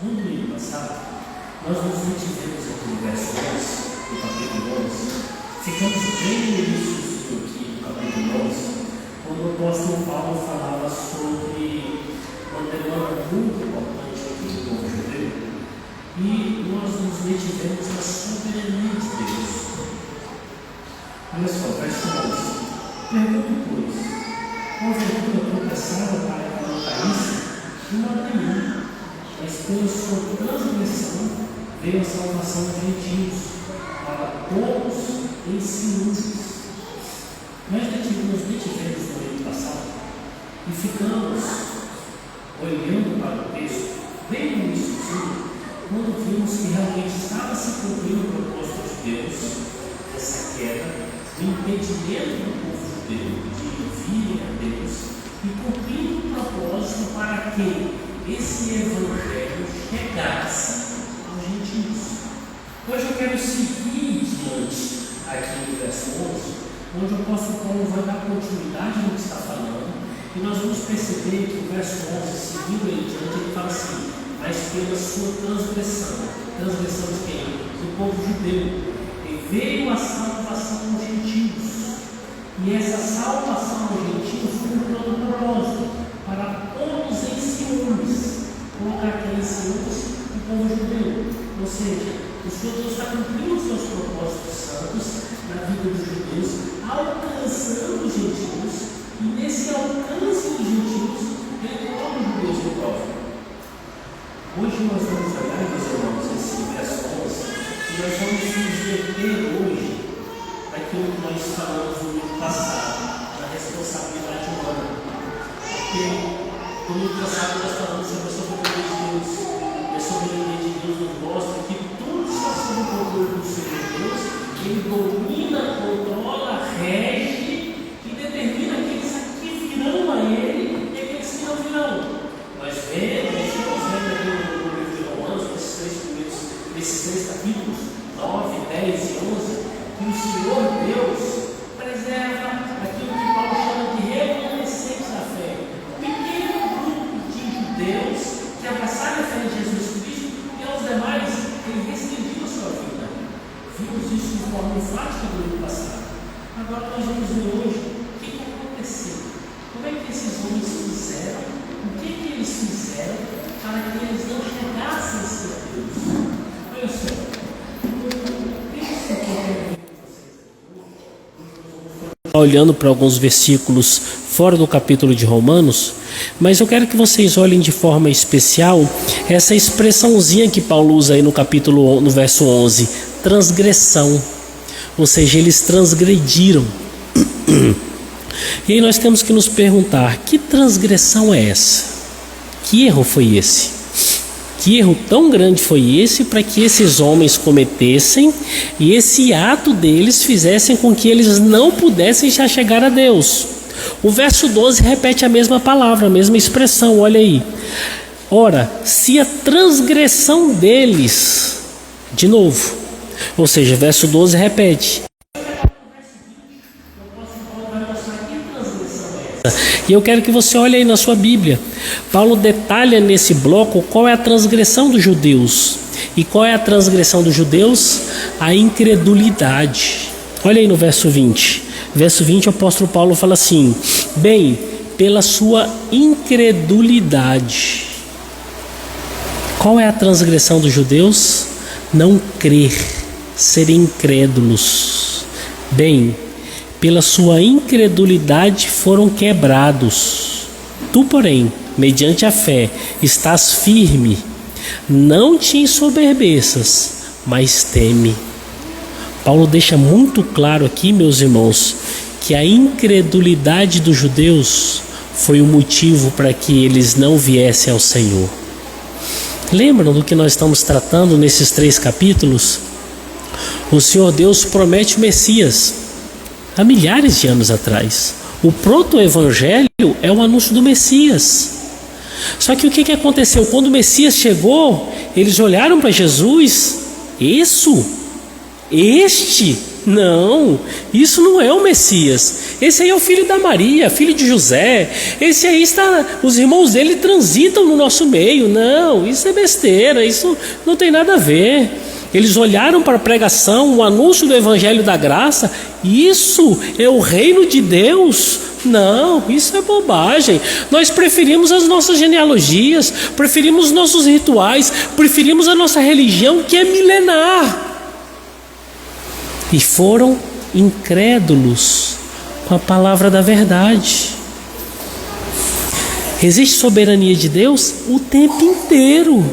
No domingo passado, nós nos detivemos aqui no verso 11, do capítulo 11. Ficamos bem no início aqui do capítulo 11, quando o apóstolo Paulo falava sobre uma demanda muito importante aqui do povo judeu, e nós nos detivemos na soberania de Deus. Olha só, verso 11. Pergunto, pois, porventura tropeçaram para que não caísse? De modo nenhum, mas pela sua transgressão veio a salvação dos gentios, para todos ensinantes. Nós nos detivemos no ano passado e ficamos olhando para o texto, bem no início de tudo, quando vimos que realmente estava se cumprindo o propósito de Deus, essa queda, o impedimento do povo judeu de virem a Deus e cumprindo o propósito para que esse evangelho chegasse aos gentios. Hoje eu quero seguir diante aqui no verso 11, onde o apóstolo Paulo vai dar continuidade no que está falando, e nós vamos perceber que o verso 11, seguindo ele diante, ele fala assim: mas pela sua transgressão de quem? Do povo judeu. E veio a salvação aos gentios. E essa salvação aos gentios foi um plano propósito para todos em ciúmes. Colocar aqui em ciúmes o povo judeu. Ou seja, o Senhor Deus está cumprindo os seus propósitos santos na vida dos judeus, alcançando os gentios. E nesse alcance dos gentios, ele coloca os judeus em prova. Hoje nós vamos olhar, meus irmãos, esse verso 11, e nós vamos nos deter hoje daquilo que nós falamos no domingo passado, da responsabilidade humana. Porque no domingo passado nós falamos sobre a soberania de Deus, e a soberania de Deus nos mostra que tudo está sob o controle do Senhor Deus. Ele domina, controla, rege e determina aqueles que virão a Ele e aqueles que não virão. Nós estamos vendo aqui no livro de Romanos, nesses três capítulos, 9, 10 e 11, que o Senhor Deus preserva aquilo que Paulo chama de remanescentes da fé. Um pequeno grupo de judeus que abraçaram a fé em Jesus Cristo, e aos demais ele restringiu a sua vida. Vimos isso de forma enfática no ano passado. Agora nós vamos ver hoje o que aconteceu. Como é que esses homens fizeram? O que eles fizeram para que eles não chegassem a ser Deus? Olha só, olhando para alguns versículos fora do capítulo de Romanos, mas eu quero que vocês olhem de forma especial essa expressãozinha que Paulo usa aí no verso 11, transgressão, ou seja, eles transgrediram. E aí nós temos que nos perguntar: que transgressão é essa? Que erro foi esse? Que erro tão grande foi esse para que esses homens cometessem e esse ato deles fizessem com que eles não pudessem já chegar a Deus? O verso 12 repete a mesma palavra, a mesma expressão, olha aí. Ora, se a transgressão deles, de novo, ou seja, verso 12 repete. E eu quero que você olhe aí na sua Bíblia. Paulo detalha nesse bloco qual é a transgressão dos judeus. E qual é a transgressão dos judeus? A incredulidade. Olha aí no verso 20. Verso 20, o apóstolo Paulo fala assim: bem, pela sua incredulidade. Qual é a transgressão dos judeus? Não crer, serem incrédulos. Bem, pela sua incredulidade foram quebrados. Tu, porém, mediante a fé, estás firme. Não te ensoberbeças, mas teme. Paulo deixa muito claro aqui, meus irmãos, que a incredulidade dos judeus foi o motivo para que eles não viessem ao Senhor. Lembram do que nós estamos tratando nesses 3 capítulos? O Senhor Deus promete o Messias há milhares de anos atrás. O proto-evangelho é o anúncio do Messias. Só que o que aconteceu? Quando o Messias chegou, eles olharam para Jesus: este Não, isso não é o Messias. Esse aí é o filho da Maria, filho de José. Esse aí os irmãos dele transitam no nosso meio. Não, isso é besteira, isso não tem nada a ver. Eles olharam para a pregação, o anúncio do Evangelho da Graça. Isso é o reino de Deus? Não, isso é bobagem. Nós preferimos as nossas genealogias, preferimos os nossos rituais, preferimos a nossa religião, que é milenar. E foram incrédulos com a palavra da verdade. Existe soberania de Deus o tempo inteiro.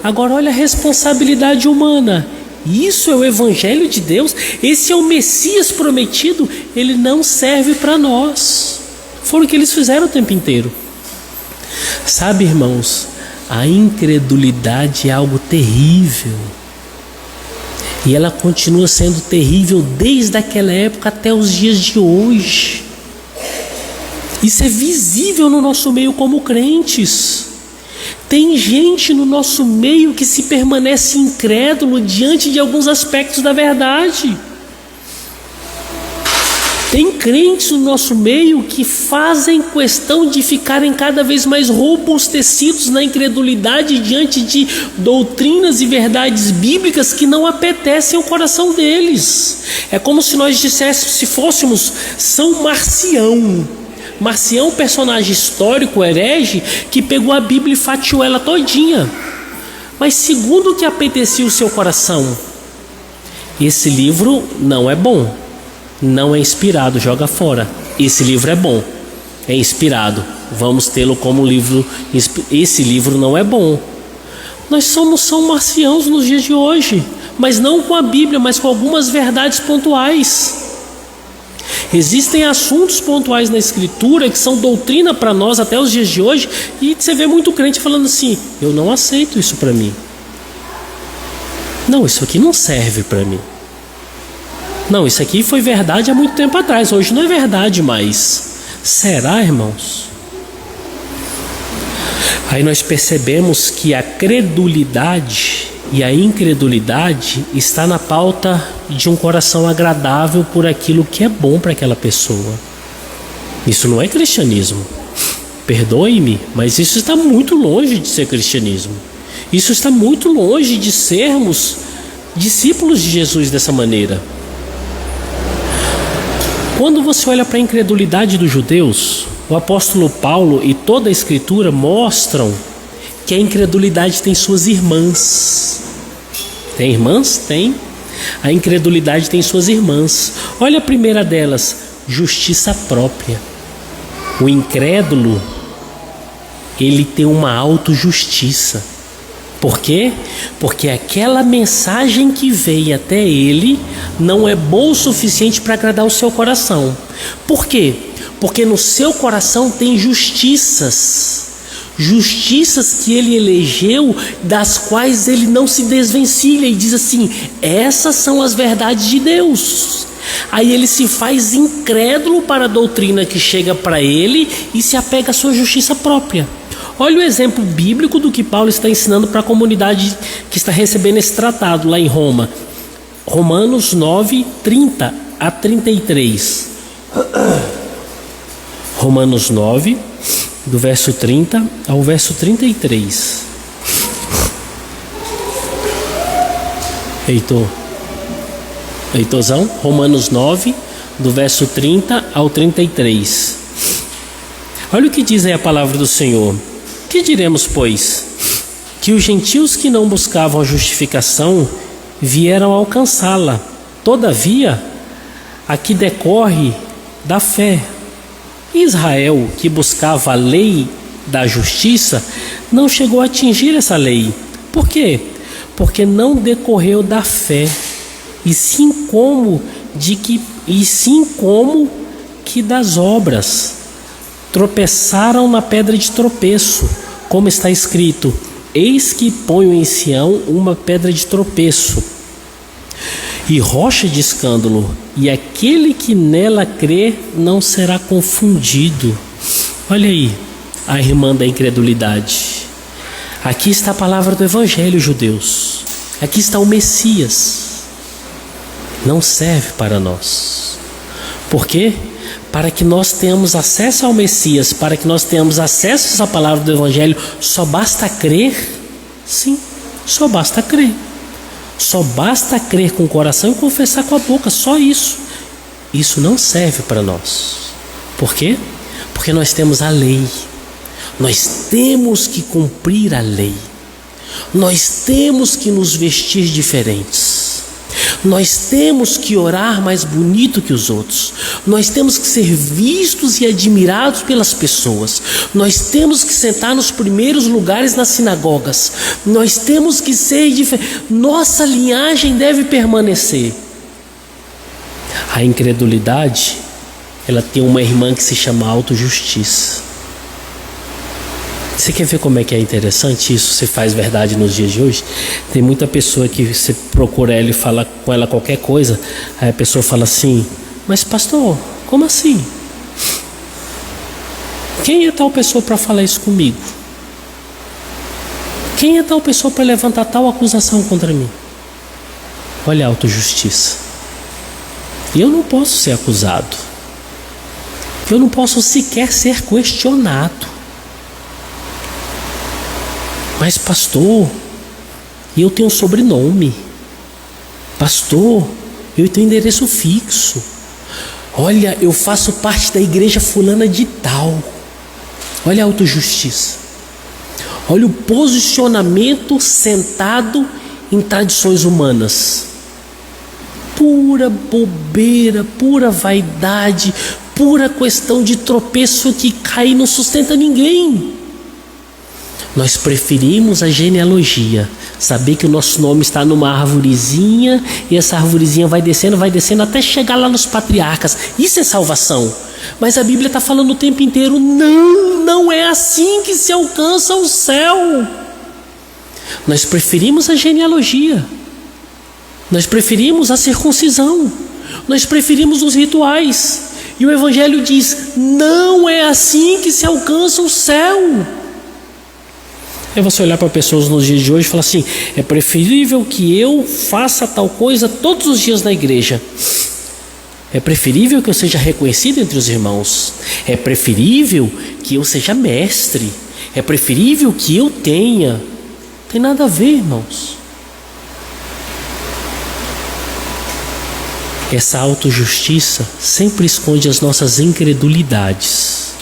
Agora olha a responsabilidade humana. Isso é o Evangelho de Deus. Esse é o Messias prometido. Ele não serve para nós. Foi o que eles fizeram o tempo inteiro. Sabe, irmãos, a incredulidade é algo terrível. E ela continua sendo terrível desde aquela época até os dias de hoje. Isso é visível no nosso meio como crentes. Tem gente no nosso meio que se permanece incrédulo diante de alguns aspectos da verdade. Tem crentes no nosso meio que fazem questão de ficarem cada vez mais robustecidos na incredulidade diante de doutrinas e verdades bíblicas que não apetecem ao coração deles. É como se nós disséssemos, se fôssemos São Marcião. Marcião, personagem histórico, herege, que pegou a Bíblia e fatiou ela todinha. Mas segundo o que apetecia o seu coração, esse livro não é bom. Não é inspirado, joga fora. Esse livro é bom, é inspirado, vamos tê-lo como livro. Esse livro não é bom. Nós somos São Marciãos nos dias de hoje, mas não com a Bíblia, mas com algumas verdades pontuais. Existem assuntos pontuais na Escritura que são doutrina para nós até os dias de hoje, e você vê muito crente falando assim: eu não aceito isso para mim. Não, isso aqui não serve para mim. Não, isso aqui foi verdade há muito tempo atrás, hoje não é verdade mais. Será, irmãos? Aí nós percebemos que a credulidade e a incredulidade está na pauta de um coração agradável por aquilo que é bom para aquela pessoa. Isso não é cristianismo. Perdoe-me, mas isso está muito longe de ser cristianismo. Isso está muito longe de sermos discípulos de Jesus dessa maneira. Quando você olha para a incredulidade dos judeus, o apóstolo Paulo e toda a Escritura mostram que a incredulidade tem suas irmãs. Tem irmãs? Tem. A incredulidade tem suas irmãs. Olha a primeira delas, justiça própria. O incrédulo, ele tem uma autojustiça. Por quê? Porque aquela mensagem que veio até ele não é boa o suficiente para agradar o seu coração. Por quê? Porque no seu coração tem justiças que ele elegeu, das quais ele não se desvencilha e diz assim: essas são as verdades de Deus. Aí ele se faz incrédulo para a doutrina que chega para ele e se apega à sua justiça própria. Olha o exemplo bíblico do que Paulo está ensinando para a comunidade que está recebendo esse tratado lá em Roma. Romanos 9, 30 a 33. Romanos 9, do verso 30 ao verso 33. Heitorzão, Romanos 9, do verso 30 ao 33. Olha o que diz aí a palavra do Senhor. Que diremos, pois? Que os gentios que não buscavam a justificação vieram alcançá-la. Todavia, a que decorre da fé. Israel, que buscava a lei da justiça, não chegou a atingir essa lei. Por quê? Porque não decorreu da fé, e sim como que das obras. Tropeçaram na pedra de tropeço, como está escrito: eis que ponho em Sião uma pedra de tropeço e rocha de escândalo, e aquele que nela crê não será confundido. Olha aí a irmã da incredulidade. Aqui está a palavra do Evangelho, judeus. Aqui está o Messias. não serve para nós. Por quê? Para que nós tenhamos acesso ao Messias, para que nós tenhamos acesso à palavra do Evangelho, só basta crer? Sim, só basta crer. Só basta crer com o coração e confessar com a boca, só isso. Isso não serve para nós. Por quê? Porque nós temos a lei. Nós temos que cumprir a lei. Nós temos que nos vestir diferentes. Nós temos que orar mais bonito que os outros. Nós temos que ser vistos e admirados pelas pessoas. Nós temos que sentar nos primeiros lugares nas sinagogas. Nós temos que ser diferentes. Nossa linhagem deve permanecer. A incredulidade, ela tem uma irmã que se chama autojustiça. Você quer ver como é que é interessante isso? Se faz verdade nos dias de hoje? Tem muita pessoa que você procura ela e fala com ela qualquer coisa, aí a pessoa fala assim: mas pastor, como assim? Quem é tal pessoa para falar isso comigo? Quem é tal pessoa para levantar tal acusação contra mim? Olha a autojustiça. Eu não posso ser acusado. Eu não posso sequer ser questionado. Mas pastor, eu tenho um sobrenome. Pastor, eu tenho endereço fixo. Olha, eu faço parte da igreja fulana de tal. Olha a autojustiça. Olha o posicionamento sentado em tradições humanas. Pura bobeira, pura vaidade, pura questão de tropeço que cai e não sustenta ninguém. Nós preferimos a genealogia, saber que o nosso nome está numa arvorezinha e essa arvorezinha vai descendo até chegar lá nos patriarcas. Isso é salvação. Mas a Bíblia está falando o tempo inteiro: não é assim que se alcança o céu. Nós preferimos a genealogia, nós preferimos a circuncisão, nós preferimos os rituais. E o Evangelho diz: não é assim que se alcança o céu. É você olhar para pessoas nos dias de hoje e falar assim: é preferível que eu faça tal coisa todos os dias na igreja. É preferível que eu seja reconhecido entre os irmãos. É preferível que eu seja mestre. É preferível que eu tenha. Não tem nada a ver, irmãos. Essa autojustiça sempre esconde as nossas incredulidades,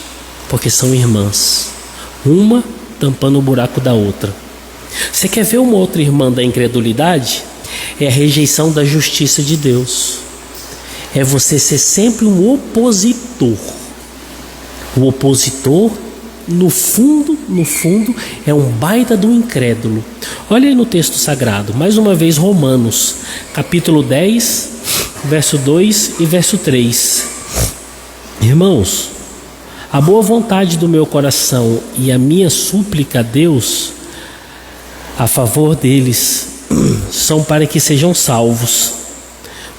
porque são irmãs, uma tampando o buraco da outra. Você quer ver uma outra irmã da incredulidade? É a rejeição da justiça de Deus. É você ser sempre um opositor. O opositor, no fundo, é um baita do incrédulo. Olha aí no texto sagrado, mais uma vez, Romanos, capítulo 10, verso 2 e verso 3. Irmãos, a boa vontade do meu coração e a minha súplica a Deus a favor deles são para que sejam salvos,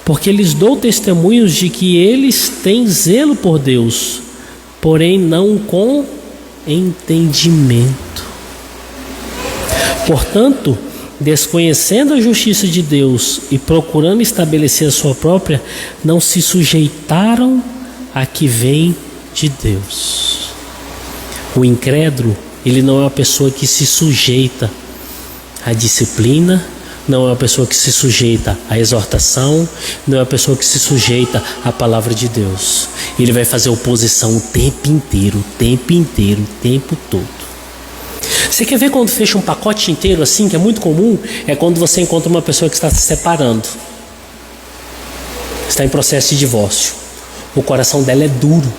porque lhes dou testemunhos de que eles têm zelo por Deus, porém não com entendimento. Portanto, desconhecendo a justiça de Deus e procurando estabelecer a sua própria, não se sujeitaram a que vem de Deus. O incrédulo, ele não é uma pessoa que se sujeita à disciplina, não é uma pessoa que se sujeita à exortação, não é uma pessoa que se sujeita à palavra de Deus. Ele vai fazer oposição o tempo inteiro, o tempo todo. Você quer ver quando fecha um pacote inteiro assim, que é muito comum? É quando você encontra uma pessoa que está se separando, está em processo de divórcio. O coração dela é duro.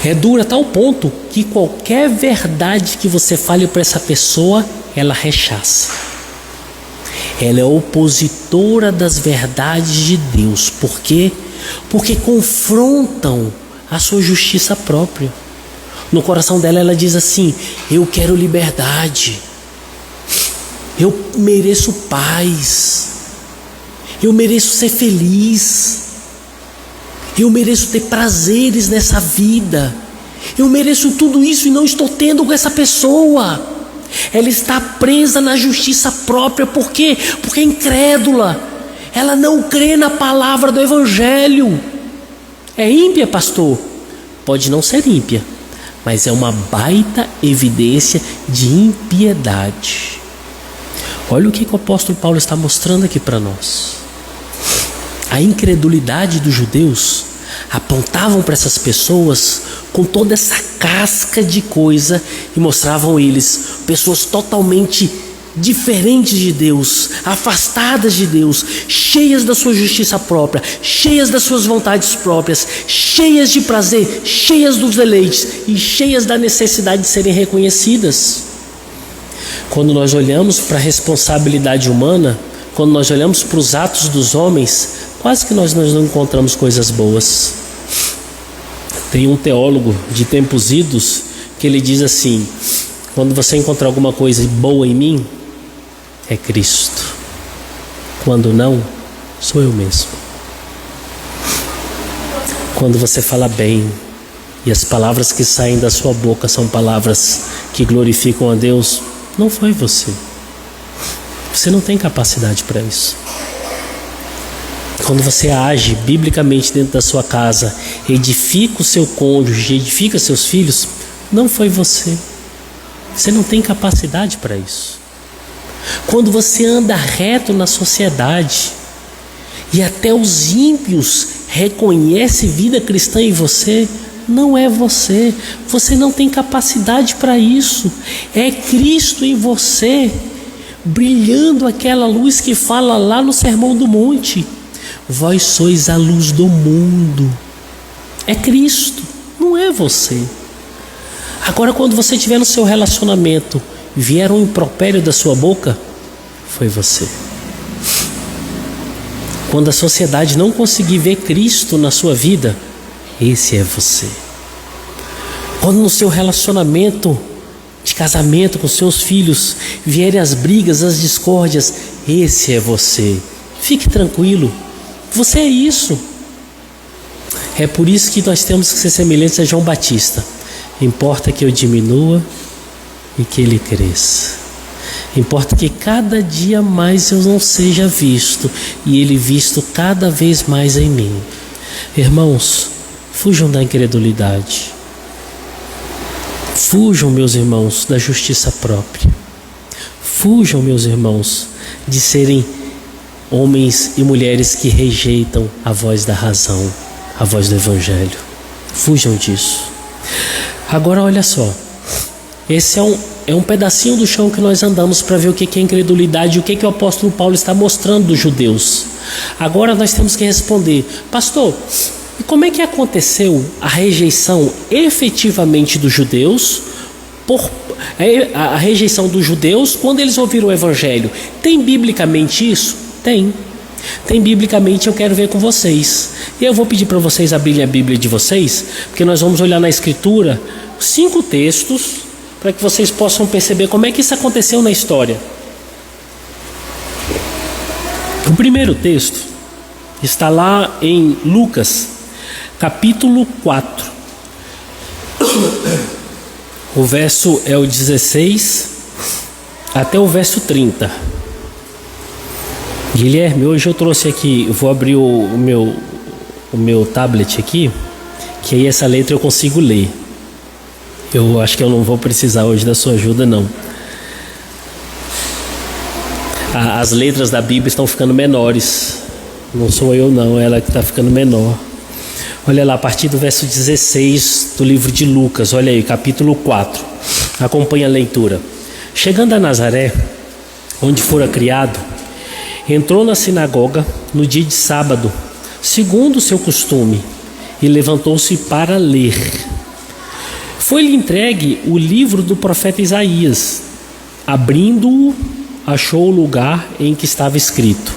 É dura a tal ponto que qualquer verdade que você fale para essa pessoa, ela rechaça. Ela é opositora das verdades de Deus. Por quê? Porque confrontam a sua justiça própria. No coração dela, ela diz assim: eu quero liberdade, eu mereço paz, eu mereço ser feliz, eu mereço ter prazeres nessa vida, eu mereço tudo isso e não estou tendo com essa pessoa. Ela está presa na justiça própria. Por quê? Porque é incrédula. ela não crê na palavra do Evangelho. É ímpia, pastor? Pode não ser ímpia, mas é uma baita evidência de impiedade. Olha o que o apóstolo Paulo está mostrando aqui para nós. A incredulidade dos judeus apontavam para essas pessoas com toda essa casca de coisa e mostravam eles pessoas totalmente diferentes de Deus, afastadas de Deus, cheias da sua justiça própria, cheias das suas vontades próprias, cheias de prazer, cheias dos deleites e cheias da necessidade de serem reconhecidas. Quando nós olhamos para a responsabilidade humana, quando nós olhamos para os atos dos homens, quase que nós não encontramos coisas boas. Tem um teólogo de tempos idos que ele diz assim: quando você encontrar alguma coisa boa em mim, é Cristo. Quando não, sou eu mesmo. Quando você fala bem e as palavras que saem da sua boca são palavras que glorificam a Deus, não foi você. Você não tem capacidade para isso. Quando você age biblicamente dentro da sua casa, edifica o seu cônjuge, edifica seus filhos, não foi você. Você não tem capacidade para isso. Quando você anda reto na sociedade e até os ímpios reconhecem vida cristã em você, não é você. Você não tem capacidade para isso. É Cristo em você, brilhando aquela luz que fala lá no Sermão do Monte: vós sois a luz do mundo. É Cristo, não é você. Agora, quando você estiver no seu relacionamento, vier um impropério da sua boca, foi você. Quando a sociedade não conseguir ver Cristo na sua vida, esse é você. Quando no seu relacionamento de casamento com seus filhos vierem as brigas, as discórdias, esse é você. Fique tranquilo, você é isso. É por isso que nós temos que ser semelhantes a João Batista. Importa que eu diminua e que ele cresça. Importa que cada dia mais eu não seja visto e ele visto cada vez mais em mim. Irmãos, fujam da incredulidade. Fujam, meus irmãos, da justiça própria. Fujam, meus irmãos, de serem homens e mulheres que rejeitam a voz da razão, a voz do Evangelho. Fujam disso. Agora olha só, esse é um pedacinho do chão que nós andamos para ver o que é incredulidade e o que o apóstolo Paulo está mostrando dos judeus. Agora nós temos que responder: pastor, e como é que aconteceu a rejeição efetivamente dos judeus, a rejeição dos judeus quando eles ouviram o Evangelho? Tem biblicamente isso? Tem. Tem biblicamente, eu quero ver com vocês. E eu vou pedir para vocês abrirem a Bíblia de vocês, porque nós vamos olhar na Escritura 5 textos, para que vocês possam perceber como é que isso aconteceu na história. O primeiro texto está lá em Lucas, capítulo 4. O verso é o 16 até o verso 30. Guilherme, hoje eu trouxe aqui, eu vou abrir o meu tablet aqui, que aí essa letra eu consigo ler. Eu acho que eu não vou precisar hoje da sua ajuda, não. As letras da Bíblia estão ficando menores. Não sou eu não, ela que está ficando menor. Olha lá, a partir do verso 16 do livro de Lucas, olha aí, capítulo 4. Acompanha a leitura. Chegando a Nazaré, onde fora criado, entrou na sinagoga no dia de sábado, segundo o seu costume, e levantou-se para ler. Foi-lhe entregue o livro do profeta Isaías. Abrindo-o, achou o lugar em que estava escrito: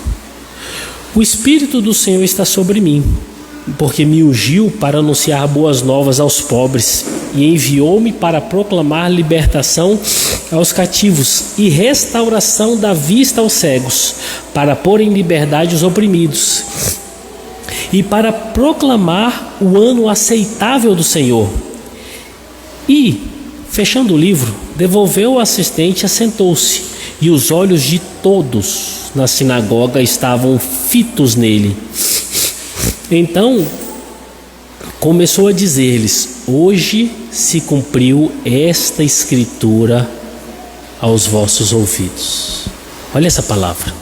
o Espírito do Senhor está sobre mim, porque me ungiu para anunciar boas novas aos pobres e enviou-me para proclamar libertação aos cativos e restauração da vista aos cegos, para pôr em liberdade os oprimidos e para proclamar o ano aceitável do Senhor. E, fechando o livro, devolveu o assistente e assentou-se. e os olhos de todos na sinagoga estavam fitos nele. Então começou a dizer-lhes: hoje se cumpriu esta escritura aos vossos ouvidos. Olha essa palavra.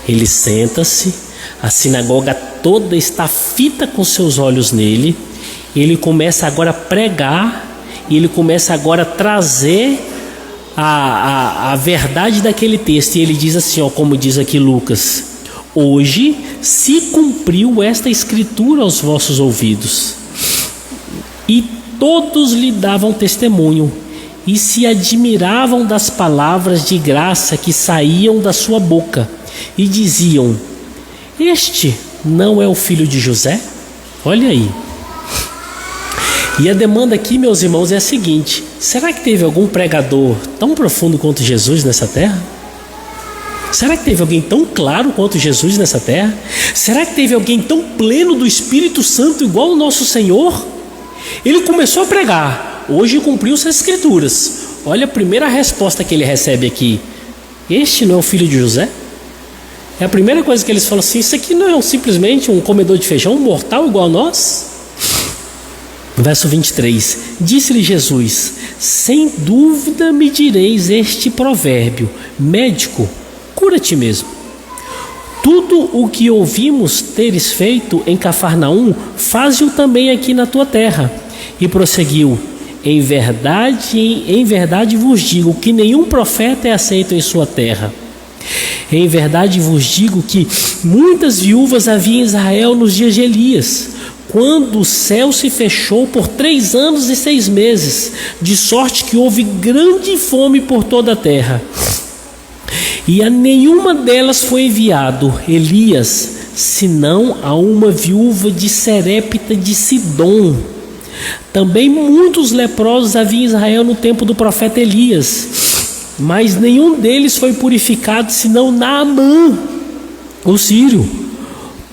Ele senta-se, a sinagoga toda está fita com seus olhos nele. Ele começa agora a pregar, e ele começa agora a trazer a verdade daquele texto. E ele diz assim, ó, como diz aqui Lucas: hoje se cumpriu esta escritura aos vossos ouvidos. E todos lhe davam testemunho e se admiravam das palavras de graça que saíam da sua boca, e diziam: este não é o filho de José? Olha aí. E a demanda aqui, meus irmãos, é a seguinte: será que teve algum pregador tão profundo quanto Jesus nessa terra? Será que teve alguém tão claro quanto Jesus nessa terra? Será que teve alguém tão pleno do Espírito Santo igual o nosso Senhor? Ele começou a pregar: hoje cumpriu-se as escrituras. Olha a primeira resposta que ele recebe aqui: este não é o filho de José? É a primeira coisa que eles falam assim: isso aqui não é simplesmente um comedor de feijão, um mortal igual a nós? Verso 23: disse-lhe Jesus: sem dúvida me direis este provérbio: médico, cura-te mesmo. Tudo o que ouvimos teres feito em Cafarnaum, faze-o também aqui na tua terra. E prosseguiu: em verdade vos digo que nenhum profeta é aceito em sua terra. Em verdade vos digo que muitas viúvas havia em Israel nos dias de Elias, quando o céu se fechou por 3 anos e 6 meses, de sorte que houve grande fome por toda a terra. E a nenhuma delas foi enviado Elias, senão a uma viúva de Serepta de Sidom. Também muitos leprosos havia em Israel no tempo do profeta Elias, mas nenhum deles foi purificado, senão Naamã, o sírio.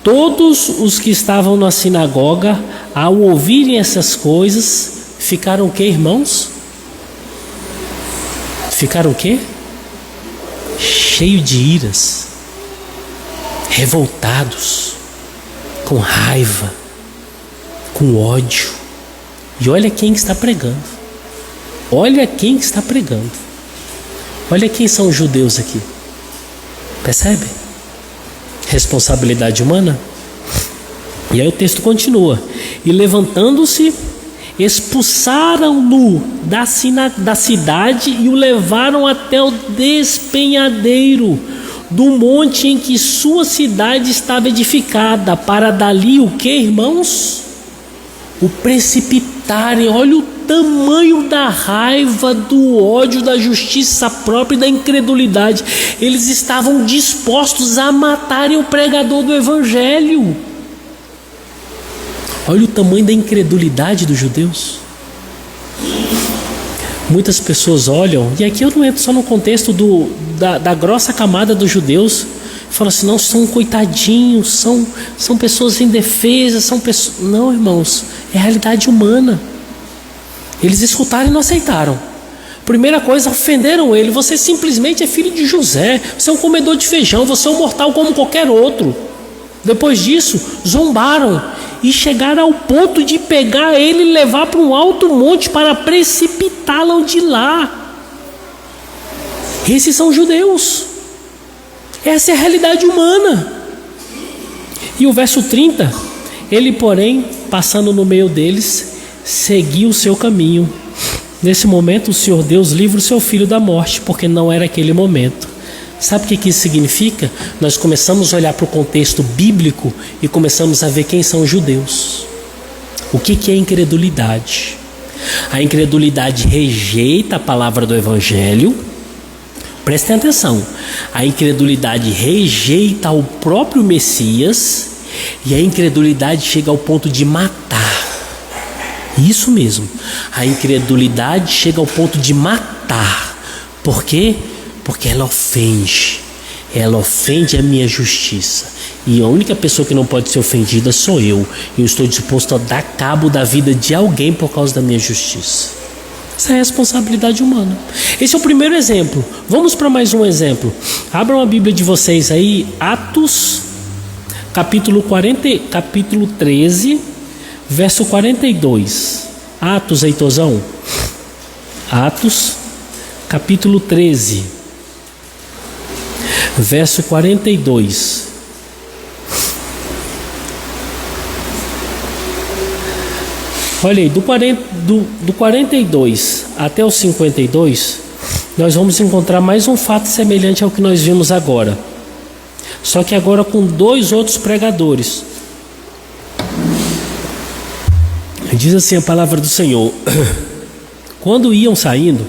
Todos os que estavam na sinagoga, ao ouvirem essas coisas, ficaram o quê, irmãos? Ficaram o quê? Cheio de iras, revoltados, com raiva, com ódio. E olha quem está pregando. Olha quem está pregando. Olha quem são os judeus aqui. Percebe? Responsabilidade humana. E aí o texto continua: e levantando-se, expulsaram-no da cidade e o levaram até o despenhadeiro do monte em que sua cidade estava edificada, para dali o que, irmãos? O precipitarem. Olha o tamanho da raiva, do ódio, da justiça própria e da incredulidade. Eles estavam dispostos a matarem o pregador do evangelho. Olha o tamanho da incredulidade dos judeus. Muitas pessoas olham, e aqui eu não entro só no contexto da grossa camada dos judeus, falam assim: não, são coitadinhos, são pessoas indefesas, são pessoas... Não, irmãos, é realidade humana. Eles escutaram e não aceitaram. Primeira coisa, ofenderam ele: você simplesmente é filho de José, você é um comedor de feijão, você é um mortal como qualquer outro. Depois disso, zombaram e chegaram ao ponto de pegar ele e levar para um alto monte para precipitá-lo de lá. Esses são judeus. Essa é a realidade humana. E o verso 30: ele, porém, passando no meio deles, seguiu o seu caminho. Nesse momento, o Senhor Deus livra o seu filho da morte, porque não era aquele momento. Sabe o que isso significa? Nós começamos a olhar para o contexto bíblico e começamos a ver quem são os judeus. O que é incredulidade? A incredulidade rejeita a palavra do evangelho. Prestem atenção: a incredulidade rejeita o próprio Messias, e a incredulidade chega ao ponto de matar. Isso mesmo, a incredulidade chega ao ponto de matar. Por quê? Porque ela ofende a minha justiça, e a única pessoa que não pode ser ofendida sou eu. Eu estou disposto a dar cabo da vida de alguém por causa da minha justiça. Essa é a responsabilidade humana. Esse é o primeiro exemplo. Vamos para mais um exemplo. Abram a Bíblia de vocês aí, Atos, capítulo 13, verso 42. Atos, Heitorzão. Atos, capítulo 13, verso 42. Olha aí, do 42 até o 52, nós vamos encontrar mais um fato semelhante ao que nós vimos agora. Só que agora com dois outros pregadores. Diz assim a palavra do Senhor: quando iam saindo,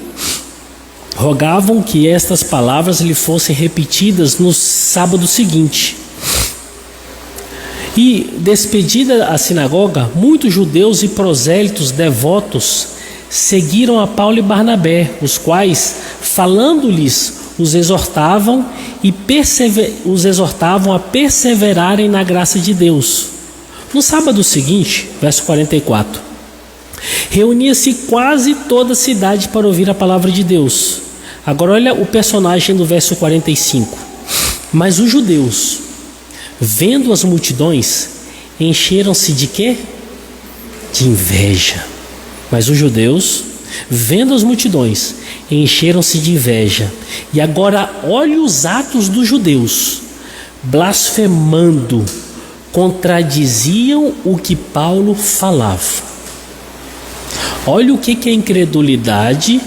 rogavam que estas palavras lhe fossem repetidas no sábado seguinte. E, despedida a sinagoga, muitos judeus e prosélitos devotos seguiram a Paulo e Barnabé, os quais, falando-lhes, os exortavam a perseverarem na graça de Deus. No sábado seguinte, verso 44, reunia-se quase toda a cidade para ouvir a palavra de Deus. Agora olha o personagem do verso 45. Mas os judeus, vendo as multidões, encheram-se de quê? De inveja. Mas os judeus, vendo as multidões, encheram-se de inveja. E agora olhe os atos dos judeus, blasfemando, contradiziam o que Paulo falava. Olha o que a incredulidade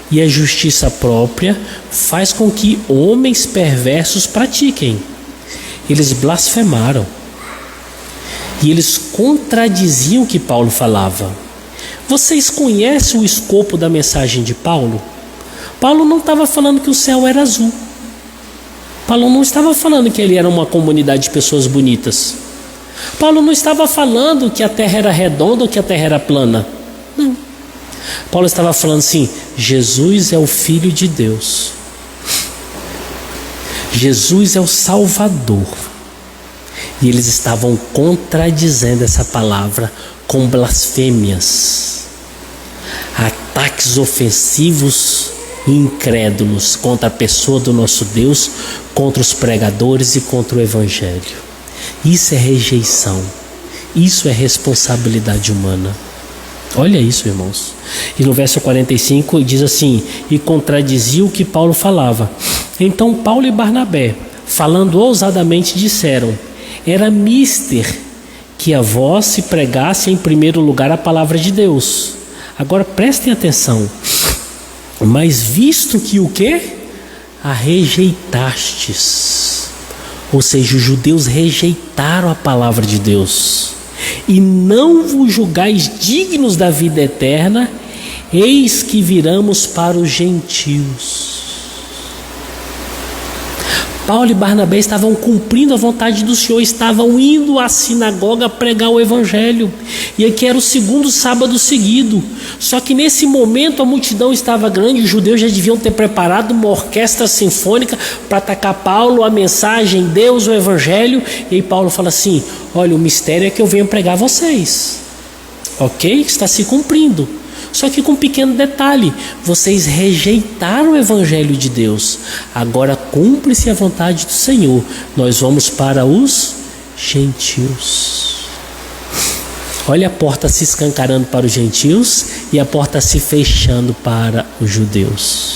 e a justiça própria faz com que homens perversos pratiquem. Eles blasfemaram e eles contradiziam o que Paulo falava. Vocês conhecem o escopo da mensagem de Paulo? Paulo não estava falando que o céu era azul. Paulo não estava falando que ele era uma comunidade de pessoas bonitas. Paulo não estava falando que a terra era redonda ou que a terra era plana. Não. Paulo estava falando assim: Jesus é o Filho de Deus. Jesus é o Salvador. E eles estavam contradizendo essa palavra com blasfêmias, ataques ofensivos e incrédulos contra a pessoa do nosso Deus, contra os pregadores e contra o Evangelho. Isso é rejeição. Isso é responsabilidade humana. Olha isso, irmãos. E no verso 45 diz assim: e contradizia o que Paulo falava. Então Paulo e Barnabé, falando ousadamente, disseram: era mister que a vós se pregasse em primeiro lugar a palavra de Deus. Agora prestem atenção. Mas visto que o quê? A rejeitastes. Ou seja, os judeus rejeitaram a palavra de Deus. E não vos julgais dignos da vida eterna, eis que viramos para os gentios. Paulo e Barnabé estavam cumprindo a vontade do Senhor, estavam indo à sinagoga pregar o Evangelho. E aqui era o segundo sábado seguido. Só que nesse momento a multidão estava grande, os judeus já deviam ter preparado uma orquestra sinfônica para atacar Paulo, a mensagem, Deus, o Evangelho. E aí Paulo fala assim: olha, o mistério é que eu venho pregar a vocês. Ok? Está se cumprindo. Só que com um pequeno detalhe: vocês rejeitaram o Evangelho de Deus. Agora cumpre-se a vontade do Senhor. Nós vamos para os gentios. Olha a porta se escancarando para os gentios e a porta se fechando para os judeus.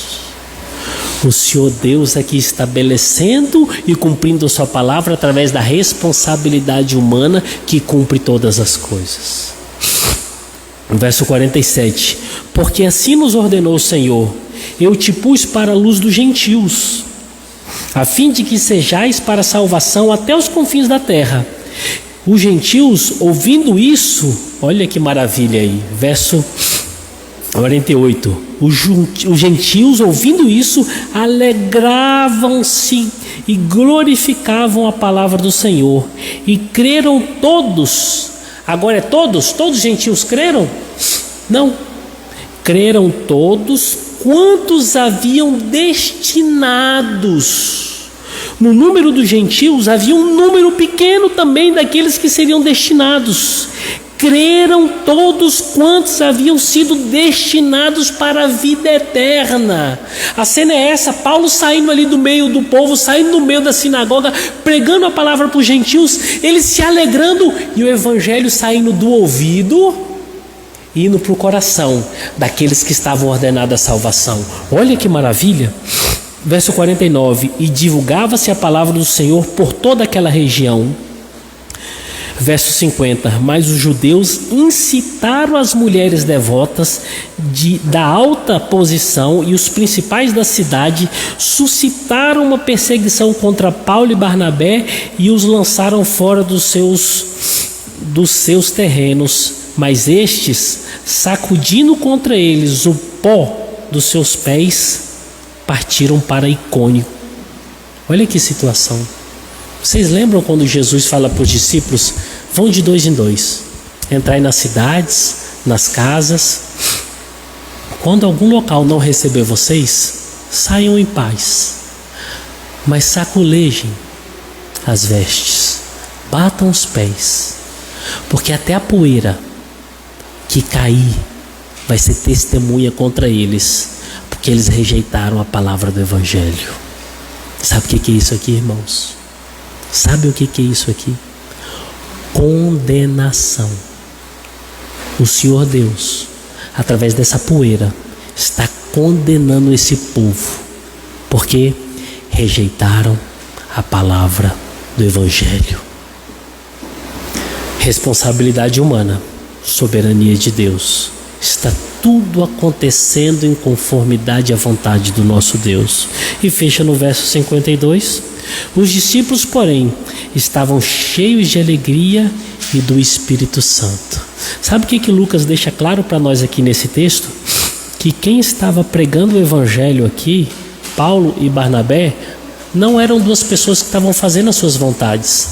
O Senhor Deus aqui estabelecendo e cumprindo a sua palavra através da responsabilidade humana que cumpre todas as coisas. Verso 47: porque assim nos ordenou o Senhor: eu te pus para a luz dos gentios, a fim de que sejais para a salvação até os confins da terra. Os gentios, ouvindo isso, olha que maravilha aí, verso 48: os gentios, ouvindo isso, alegravam-se e glorificavam a palavra do Senhor, e creram todos. Agora é todos? Todos os gentios creram? Não. Creram todos quantos haviam destinados. No número dos gentios havia um número pequeno também daqueles que seriam destinados. creram todos quantos haviam sido destinados para a vida eterna. A cena é essa: Paulo saindo ali do meio do povo, saindo do meio da sinagoga, pregando a palavra para os gentios, eles se alegrando, e o evangelho saindo do ouvido e indo para o coração daqueles que estavam ordenados à salvação. Olha que maravilha. Verso 49: e divulgava-se a palavra do Senhor por toda aquela região. Verso 50: mas os judeus incitaram as mulheres devotas da alta posição e os principais da cidade, suscitaram uma perseguição contra Paulo e Barnabé e os lançaram fora dos seus terrenos. Mas estes, sacudindo contra eles o pó dos seus pés, partiram para Icônio. Olha que situação. Vocês lembram quando Jesus fala para os discípulos: vão de 2 em 2, entrai nas cidades, nas casas. Quando algum local não receber vocês, saiam em paz, mas sacolejem as vestes, batam os pés, porque até a poeira que cair vai ser testemunha contra eles, porque eles rejeitaram a palavra do Evangelho. Sabe o que é isso aqui, irmãos? Sabe o que é isso aqui? Condenação. O Senhor Deus, através dessa poeira, está condenando esse povo, porque rejeitaram a palavra do Evangelho. Responsabilidade humana, soberania de Deus. Está tudo acontecendo em conformidade à vontade do nosso Deus. E fecha no verso 52. Os discípulos, porém, estavam cheios de alegria e do Espírito Santo. Sabe o que Lucas deixa claro para nós aqui nesse texto? Que quem estava pregando o Evangelho aqui, Paulo e Barnabé, não eram duas pessoas que estavam fazendo as suas vontades.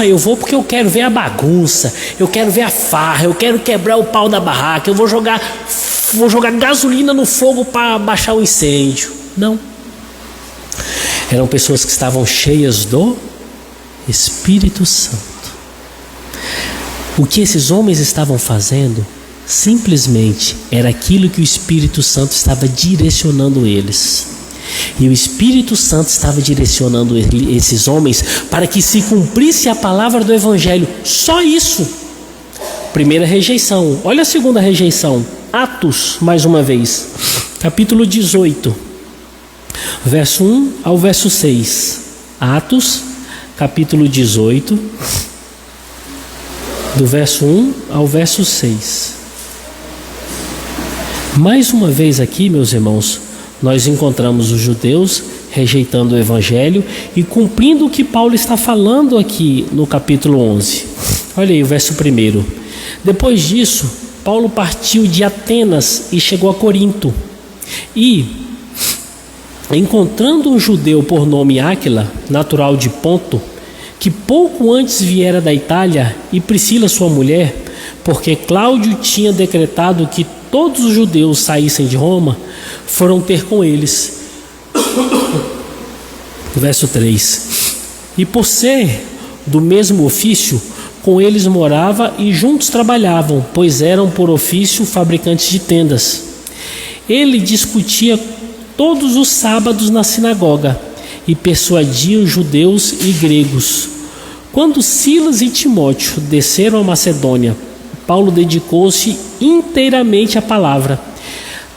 Eu vou porque eu quero ver a bagunça, eu quero ver a farra, eu quero quebrar o pau da barraca, eu vou jogar gasolina no fogo para baixar o incêndio. Não. Eram pessoas que estavam cheias do Espírito Santo. O que esses homens estavam fazendo simplesmente era aquilo que o Espírito Santo estava direcionando eles. E o Espírito Santo estava direcionando esses homens para que se cumprisse a palavra do Evangelho. Só isso. Primeira rejeição. Olha a segunda rejeição. Atos, mais uma vez. Capítulo 18. Verso 1 ao verso 6. Atos, capítulo 18. Do verso 1 ao verso 6. Mais uma vez aqui, meus irmãos, nós encontramos os judeus rejeitando o Evangelho e cumprindo o que Paulo está falando aqui no capítulo 11. Olha aí o verso 1. Depois disso, Paulo partiu de Atenas e chegou a Corinto. E, encontrando um judeu por nome Áquila, natural de Ponto, que pouco antes viera da Itália, e Priscila sua mulher, porque Cláudio tinha decretado que todos os judeus saíssem de Roma, foram ter com eles. Verso 3. E por ser do mesmo ofício, com eles morava e juntos trabalhavam, pois eram por ofício fabricantes de tendas. Ele discutia todos os sábados na sinagoga e persuadia os judeus e gregos. Quando Silas e Timóteo desceram a Macedônia, Paulo dedicou-se inteiramente à palavra,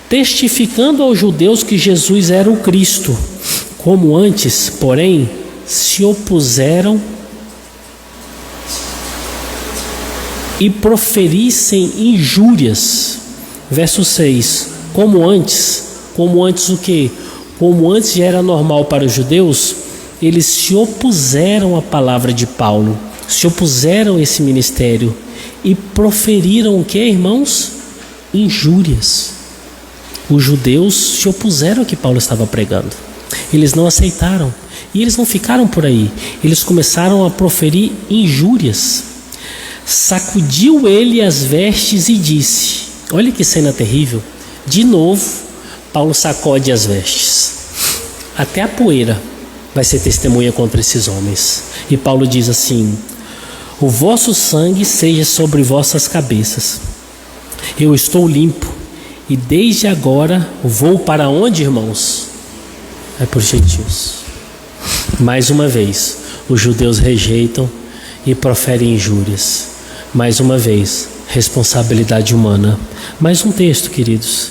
testificando aos judeus que Jesus era o Cristo. Como antes, porém, se opuseram e proferissem injúrias. Verso 6. Como antes o quê? Como antes já era normal para os judeus, eles se opuseram à palavra de Paulo, se opuseram a esse ministério e proferiram o que, irmãos? Injúrias. Os judeus se opuseram ao que Paulo estava pregando. Eles não aceitaram. E eles não ficaram por aí. Eles começaram a proferir injúrias. Sacudiu ele as vestes e disse: olha que cena terrível. De novo, Paulo sacode as vestes. Até a poeira vai ser testemunha contra esses homens. E Paulo diz assim: o vosso sangue seja sobre vossas cabeças. Eu estou limpo, e desde agora vou para onde, irmãos? É por gentios. Mais uma vez, os judeus rejeitam e proferem injúrias. Mais uma vez, responsabilidade humana. Mais um texto, queridos.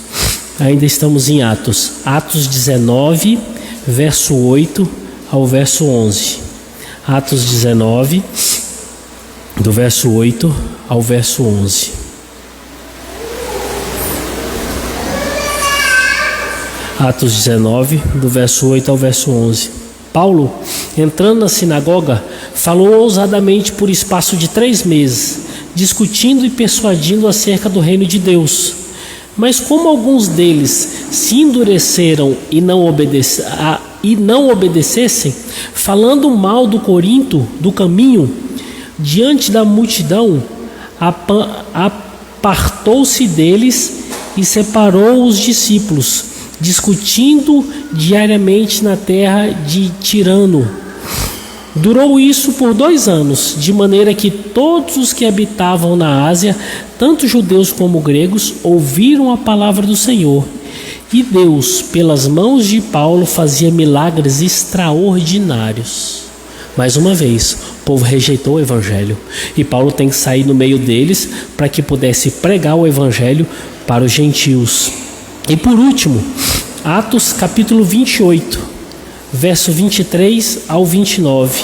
Ainda estamos em Atos. Atos 19, verso 8 ao verso 11. Atos 19, do verso 8 ao verso 11. Atos 19, do verso 8 ao verso 11. Paulo, entrando na sinagoga, falou ousadamente por espaço de 3 meses, discutindo e persuadindo acerca do reino de Deus. Mas como alguns deles se endureceram e não obedecessem, falando mal do Corinto, do caminho, diante da multidão, apartou-se deles e separou os discípulos, discutindo diariamente na terra de Tirano. Durou isso por 2 anos, de maneira que todos os que habitavam na Ásia, tanto judeus como gregos, ouviram a palavra do Senhor. E Deus, pelas mãos de Paulo, fazia milagres extraordinários. Mais uma vez, o povo rejeitou o evangelho, e Paulo tem que sair no meio deles para que pudesse pregar o evangelho para os gentios. E por último, Atos capítulo 28, verso 23 ao 29.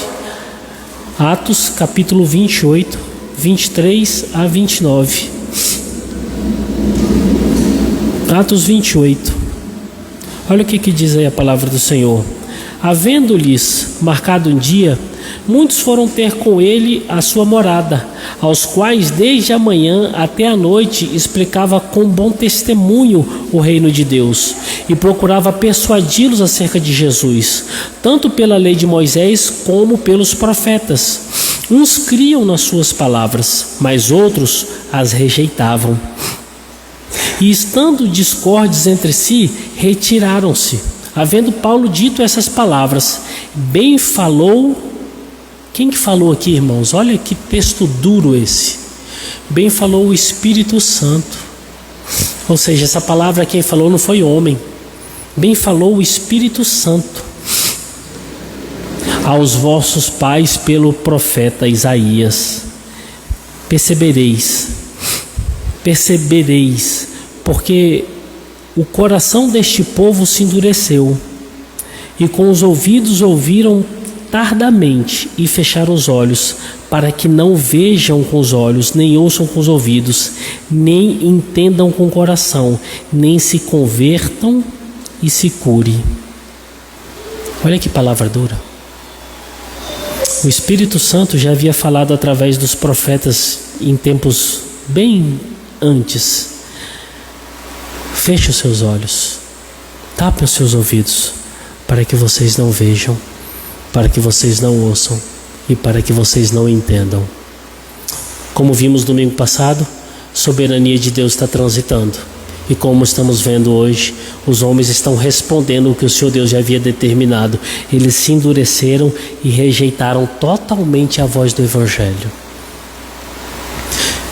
Atos capítulo 28, 23 a 29. Atos 28. Olha o que diz aí a palavra do Senhor. Havendo-lhes marcado um dia, muitos foram ter com ele a sua morada, aos quais desde a manhã até a noite explicava com bom testemunho o reino de Deus, e procurava persuadi-los acerca de Jesus, tanto pela lei de Moisés como pelos profetas. Uns criam nas suas palavras, mas outros as rejeitavam. E estando discordes entre si, retiraram-se. Havendo Paulo dito essas palavras, bem falou. Quem que falou aqui, irmãos? Olha que texto duro esse. Bem falou o Espírito Santo. Ou seja, essa palavra quem falou não foi homem. Bem falou o Espírito Santo aos vossos pais pelo profeta Isaías. Percebereis, porque o coração deste povo se endureceu, e com os ouvidos ouviram tardamente e fecharam os olhos, para que não vejam com os olhos, nem ouçam com os ouvidos, nem entendam com o coração, nem se convertam e se cure. Olha que palavra dura. O Espírito Santo já havia falado através dos profetas em tempos bem antes. Feche os seus olhos, tape os seus ouvidos, para que vocês não vejam, para que vocês não ouçam e para que vocês não entendam. Como vimos domingo passado, a soberania de Deus está transitando. E como estamos vendo hoje, os homens estão respondendo o que o Senhor Deus já havia determinado. Eles se endureceram e rejeitaram totalmente a voz do Evangelho.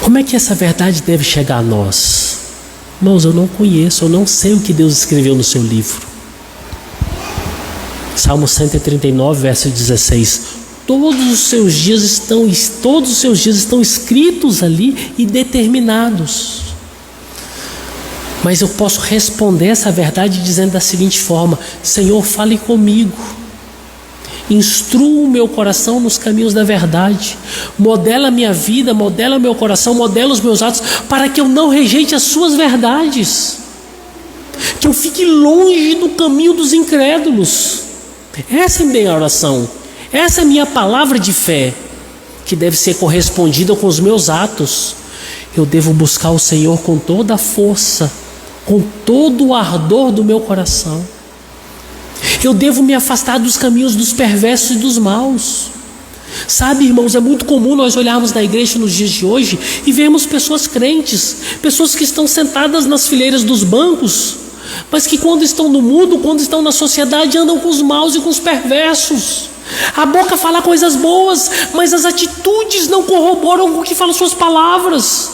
Como é que essa verdade deve chegar a nós? Irmãos, eu não conheço, eu não sei o que Deus escreveu no seu livro. Salmo 139, verso 16. Todos os seus dias estão escritos ali e determinados. Mas eu posso responder essa verdade dizendo da seguinte forma: Senhor, fale comigo. Instrua o meu coração nos caminhos da verdade. Modela a minha vida, modela meu coração, modela os meus atos, para que eu não rejeite as suas verdades. Que eu fique longe do caminho dos incrédulos. Essa é a minha oração. Essa é a minha palavra de fé, que deve ser correspondida com os meus atos. Eu devo buscar o Senhor com toda a força, com todo o ardor do meu coração. Eu devo me afastar dos caminhos dos perversos e dos maus. Sabe, irmãos, é muito comum nós olharmos na igreja nos dias de hoje e vemos pessoas crentes, pessoas que estão sentadas nas fileiras dos bancos, mas que quando estão no mundo, quando estão na sociedade, andam com os maus e com os perversos. A boca fala coisas boas, mas as atitudes não corroboram com o que falam suas palavras.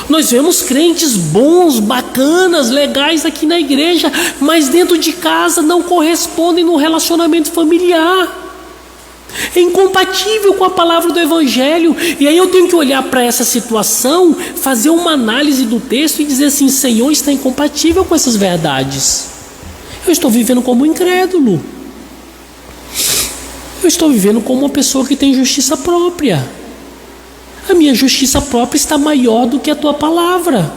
Nós vemos crentes bons, bacanas, legais aqui na igreja, mas dentro de casa não correspondem no relacionamento familiar. É incompatível com a palavra do Evangelho. E aí eu tenho que olhar para essa situação, fazer uma análise do texto e dizer assim: Senhor, está incompatível com essas verdades. Eu estou vivendo como um incrédulo. Eu estou vivendo como uma pessoa que tem justiça própria. A minha justiça própria está maior do que a tua palavra.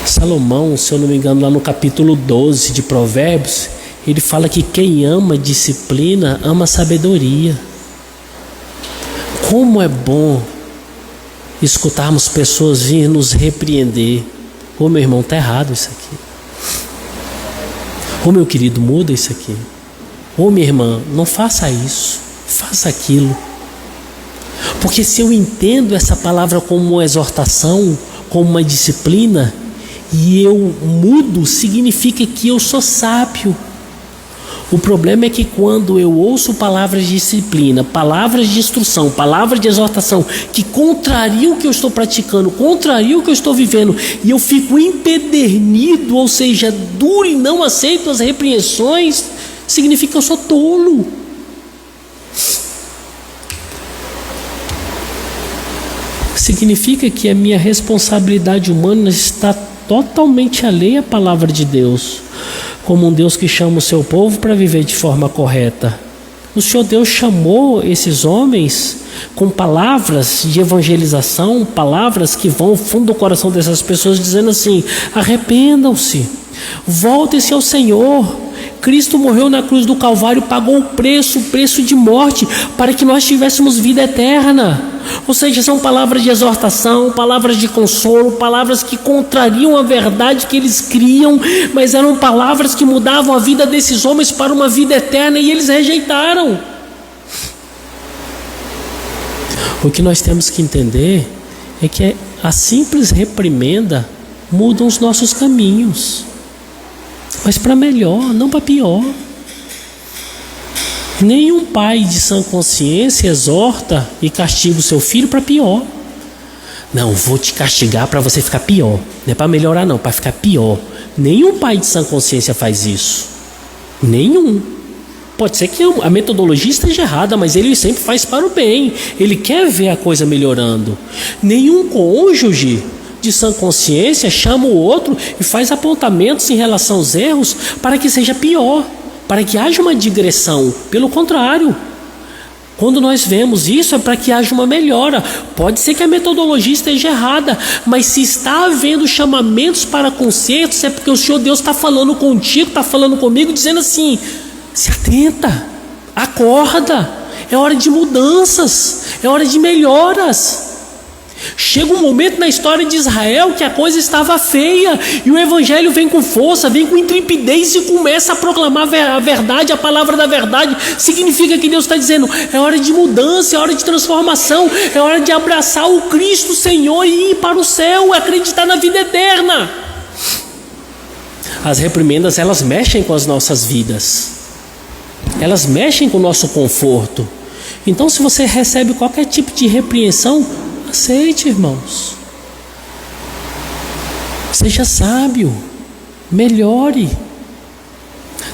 Salomão, se eu não me engano, lá no capítulo 12 de Provérbios, ele fala que quem ama disciplina, ama sabedoria. Como é bom escutarmos pessoas vir nos repreender. Ô meu irmão, está errado isso aqui. Ô meu querido, muda isso aqui. Ô minha irmã, não faça isso, faça aquilo. Porque se eu entendo essa palavra como uma exortação, como uma disciplina, e eu mudo, significa que eu sou sábio. O problema é que quando eu ouço palavras de disciplina, palavras de instrução, palavras de exortação, que contrariam o que eu estou praticando, contrariam o que eu estou vivendo, e eu fico empedernido, ou seja, duro e não aceito as repreensões, significa que eu sou tolo. Significa que a minha responsabilidade humana está totalmente alheia à palavra de Deus, como um Deus que chama o seu povo para viver de forma correta. O Senhor Deus chamou esses homens com palavras de evangelização, palavras que vão ao fundo do coração dessas pessoas, dizendo assim: arrependam-se, voltem-se ao Senhor. Cristo morreu na cruz do Calvário, pagou o preço de morte, para que nós tivéssemos vida eterna. Ou seja, são palavras de exortação, palavras de consolo, palavras que contrariam a verdade que eles criam, mas eram palavras que mudavam a vida desses homens para uma vida eterna, e eles rejeitaram. O que nós temos que entender é que a simples reprimenda muda os nossos caminhos, mas para melhor, não para pior. Nenhum pai de sã consciência exorta e castiga o seu filho para pior. Não, vou te castigar para você ficar pior. Não é para melhorar não, para ficar pior. Nenhum pai de sã consciência faz isso. Nenhum. Pode ser que a metodologia esteja errada, mas ele sempre faz para o bem. Ele quer ver a coisa melhorando. Nenhum cônjuge de sã consciência chama o outro e faz apontamentos em relação aos erros para que seja pior, para que haja uma digressão. Pelo contrário, quando nós vemos isso é para que haja uma melhora. Pode ser que a metodologia esteja errada, mas se está havendo chamamentos para consertos, é porque o Senhor Deus está falando contigo, está falando comigo, dizendo assim: se atenta, acorda, é hora de mudanças, é hora de melhoras. Chega um momento na história de Israel que a coisa estava feia, e o Evangelho vem com força, vem com intrepidez e começa a proclamar a verdade, a palavra da verdade. Significa que Deus está dizendo: é hora de mudança, é hora de transformação, é hora de abraçar o Cristo Senhor e ir para o céu, acreditar na vida eterna. As reprimendas, elas mexem com as nossas vidas, elas mexem com o nosso conforto. Então, se você recebe qualquer tipo de repreensão, aceite, irmãos. Seja sábio, melhore.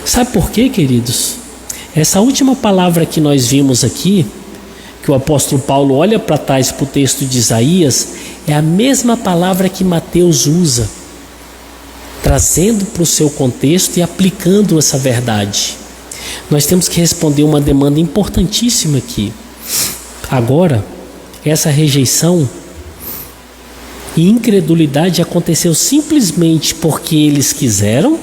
Sabe por quê, queridos? Essa última palavra que nós vimos aqui, que o apóstolo Paulo olha para trás para o texto de Isaías, é a mesma palavra que Mateus usa, trazendo para o seu contexto e aplicando essa verdade. Nós temos que responder uma demanda importantíssima aqui. Agora, essa rejeição e incredulidade aconteceu simplesmente porque eles quiseram,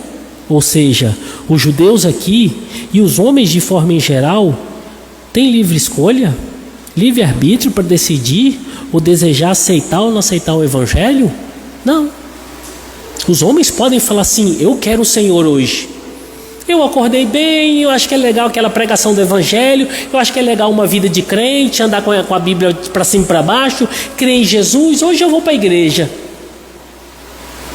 ou seja, os judeus aqui e os homens de forma em geral têm livre escolha, livre arbítrio para decidir ou desejar aceitar ou não aceitar o Evangelho? Não. Os homens podem falar assim: eu quero o Senhor hoje. Eu acordei bem, eu acho que é legal aquela pregação do Evangelho, eu acho que é legal uma vida de crente, andar com a Bíblia para cima e para baixo, crer em Jesus, hoje eu vou para a igreja.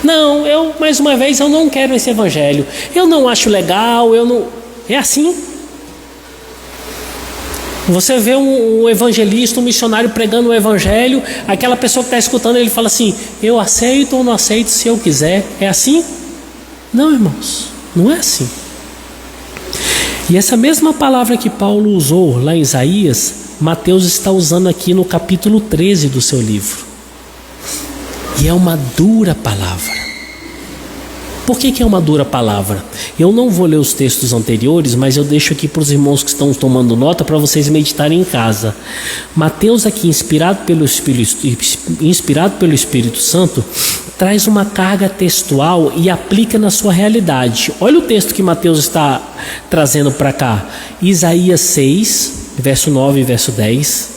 Não, mais uma vez, eu não quero esse Evangelho, eu não acho legal, É assim. Você vê um evangelista, um missionário pregando o evangelho, aquela pessoa que está escutando, ele fala assim: eu aceito ou não aceito se eu quiser. É assim? Não, irmãos, não é assim. E essa mesma palavra que Paulo usou lá em Isaías, Mateus está usando aqui no capítulo 13 do seu livro. E é uma dura palavra. Por que é uma dura palavra? Eu não vou ler os textos anteriores, mas eu deixo aqui para os irmãos que estão tomando nota para vocês meditarem em casa. Mateus aqui, inspirado pelo Espírito Santo, traz uma carga textual e aplica na sua realidade. Olha o texto que Mateus está trazendo para cá. Isaías 6, verso 9 e verso 10.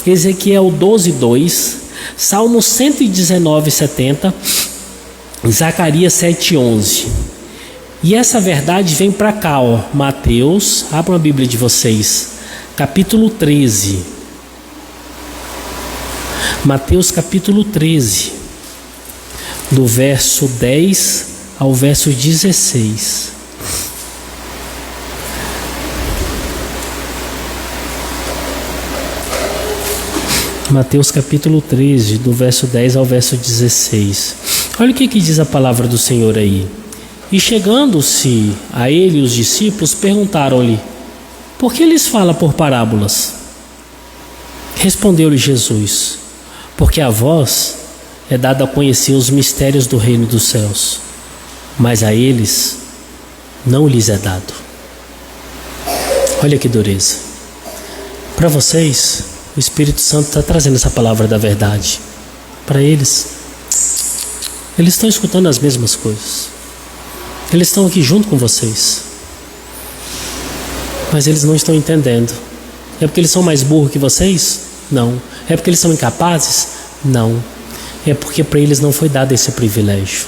Ezequiel 12, 2. Salmo 119, 70. Zacarias 7:11. E essa verdade vem para cá, ó. Mateus, abram a Bíblia de vocês, capítulo 13. Mateus capítulo 13, do verso 10 ao verso 16. Mateus capítulo 13, do verso 10 ao verso 16. Olha o que diz a palavra do Senhor aí. E chegando-se a ele os discípulos, perguntaram-lhe: por que lhes fala por parábolas? Respondeu-lhe Jesus: porque a vós é dado a conhecer os mistérios do reino dos céus, mas a eles não lhes é dado. Olha que dureza. Para vocês, o Espírito Santo está trazendo essa palavra da verdade. Para eles estão escutando as mesmas coisas. Eles estão aqui junto com vocês. Mas eles não estão entendendo. É porque eles são mais burros que vocês? Não. É porque eles são incapazes? Não. É porque para eles não foi dado esse privilégio.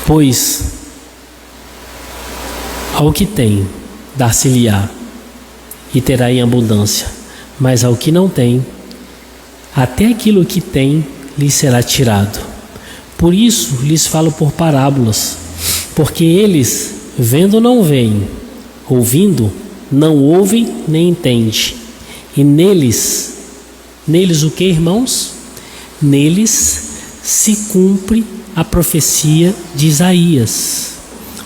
Pois ao que tem, dar-se-lhe-á, e terá em abundância, mas ao que não tem, até aquilo que tem lhe será tirado. Por isso lhes falo por parábolas, porque eles, vendo não veem, ouvindo não ouvem nem entendem. E neles o que, irmãos? Neles se cumpre a profecia de Isaías.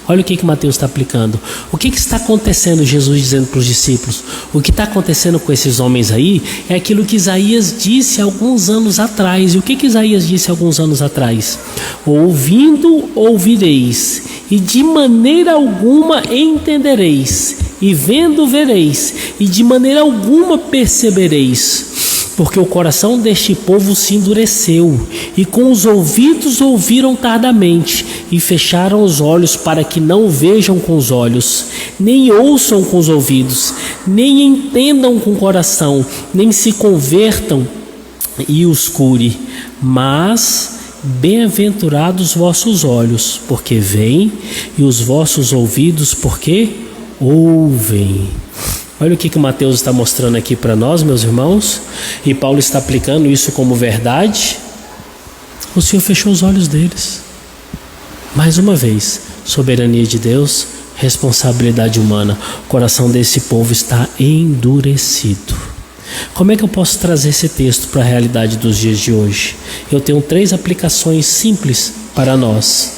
Olha o que Mateus está aplicando. O que está acontecendo, Jesus dizendo para os discípulos? O que está acontecendo com esses homens aí é aquilo que Isaías disse alguns anos atrás. E o que Isaías disse alguns anos atrás? Ouvindo, ouvireis, e de maneira alguma entendereis, e vendo, vereis, e de maneira alguma percebereis. Porque o coração deste povo se endureceu, e com os ouvidos ouviram tardamente, e fecharam os olhos para que não vejam com os olhos, nem ouçam com os ouvidos, nem entendam com o coração, nem se convertam e os cure. Mas bem-aventurados vossos olhos, porque veem, e os vossos ouvidos, porque ouvem. Olha o que Mateus está mostrando aqui para nós, meus irmãos, e Paulo está aplicando isso como verdade. O Senhor fechou os olhos deles. Mais uma vez, soberania de Deus, responsabilidade humana. O coração desse povo está endurecido. Como é que eu posso trazer esse texto para a realidade dos dias de hoje? Eu tenho 3 aplicações simples para nós.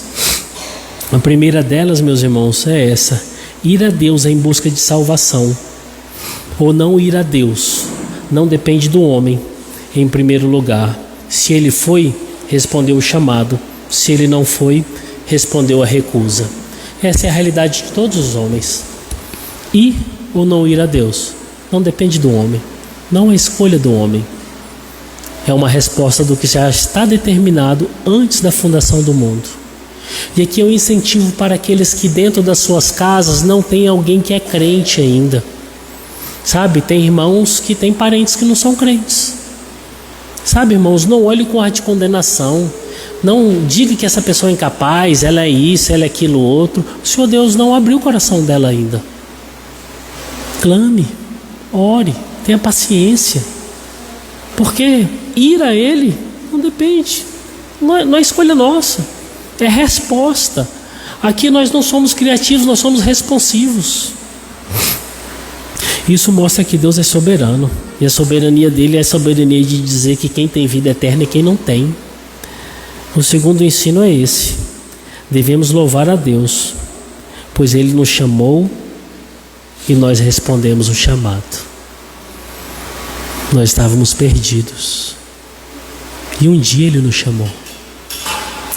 A primeira delas, meus irmãos, é essa: ir a Deus em busca de salvação. Ou não ir a Deus, não depende do homem, em primeiro lugar. Se ele foi, respondeu o chamado. Se ele não foi, respondeu a recusa. Essa é a realidade de todos os homens. Ir ou não ir a Deus, não depende do homem, não é escolha do homem. É uma resposta do que já está determinado antes da fundação do mundo. E aqui eu incentivo para aqueles que dentro das suas casas não tem alguém que é crente ainda. Sabe, tem irmãos que têm parentes que não são crentes. Sabe, irmãos, não olhe com ar de condenação. Não diga que essa pessoa é incapaz, ela é isso, ela é aquilo outro. O Senhor Deus não abriu o coração dela ainda. Clame, ore, tenha paciência. Porque ir a Ele não depende. Não é escolha nossa, é resposta Aqui nós não somos criativos, nós somos responsivos. Isso mostra que Deus é soberano. E a soberania dele é a soberania de dizer que quem tem vida eterna e quem não tem. O segundo ensino é esse. Devemos louvar a Deus, pois Ele nos chamou e nós respondemos o chamado. Nós estávamos perdidos. E um dia Ele nos chamou.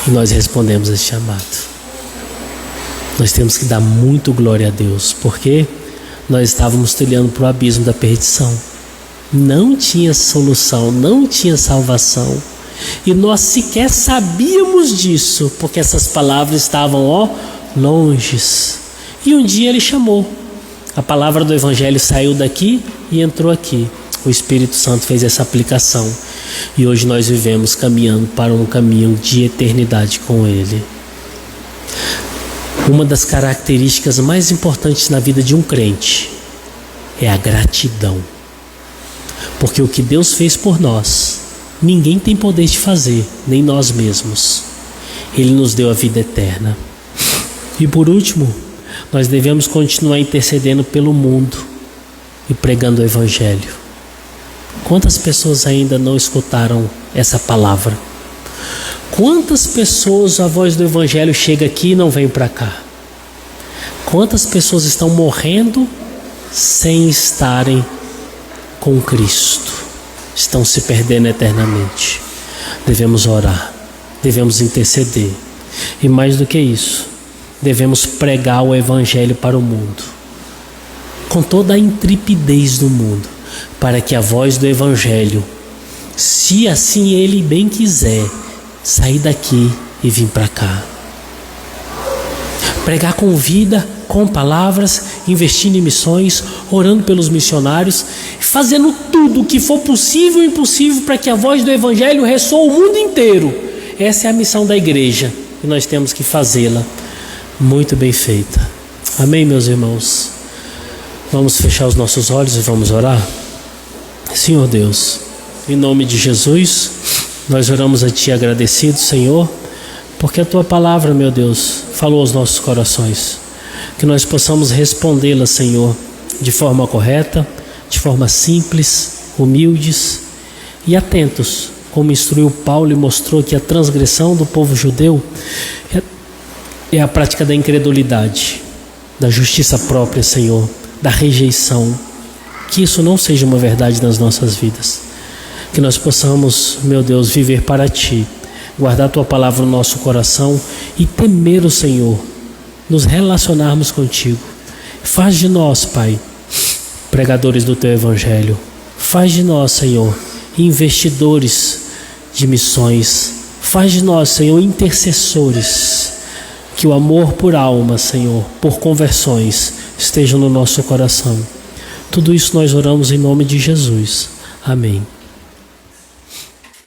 E nós respondemos esse chamado. Nós temos que dar muito glória a Deus, porque nós estávamos trilhando para o abismo da perdição. Não tinha solução, não tinha salvação. E nós sequer sabíamos disso, porque essas palavras estavam longes. E um dia Ele chamou. A palavra do Evangelho saiu daqui e entrou aqui. O Espírito Santo fez essa aplicação. E hoje nós vivemos caminhando para um caminho de eternidade com Ele. Uma das características mais importantes na vida de um crente é a gratidão. Porque o que Deus fez por nós, ninguém tem poder de fazer, nem nós mesmos. Ele nos deu a vida eterna. E por último, nós devemos continuar intercedendo pelo mundo e pregando o Evangelho. Quantas pessoas ainda não escutaram essa palavra? Quantas pessoas a voz do Evangelho chega aqui e não vem para cá? Quantas pessoas estão morrendo sem estarem com Cristo? Estão se perdendo eternamente. Devemos orar, devemos interceder. E mais do que isso, devemos pregar o Evangelho para o mundo, com toda a intrepidez do mundo, para que a voz do Evangelho, se assim Ele bem quiser, sair daqui e vir para cá. Pregar com vida, com palavras, investindo em missões, orando pelos missionários, fazendo tudo o que for possível e impossível para que a voz do Evangelho ressoe o mundo inteiro. Essa é a missão da igreja e nós temos que fazê-la muito bem feita. Amém, meus irmãos? Vamos fechar os nossos olhos e vamos orar? Senhor Deus, em nome de Jesus, nós oramos a Ti agradecidos, Senhor, porque a Tua palavra, meu Deus, falou aos nossos corações. Que nós possamos respondê-la, Senhor, de forma correta, de forma simples, humildes e atentos, como instruiu Paulo e mostrou que a transgressão do povo judeu é a prática da incredulidade, da justiça própria, Senhor, da rejeição. Que isso não seja uma verdade nas nossas vidas. Que nós possamos, meu Deus, viver para Ti, guardar Tua palavra no nosso coração e temer o Senhor, nos relacionarmos contigo. Faz de nós, Pai, pregadores do Teu Evangelho. Faz de nós, Senhor, investidores de missões. Faz de nós, Senhor, intercessores. Que o amor por alma, Senhor, por conversões, esteja no nosso coração. Tudo isso nós oramos em nome de Jesus. Amém.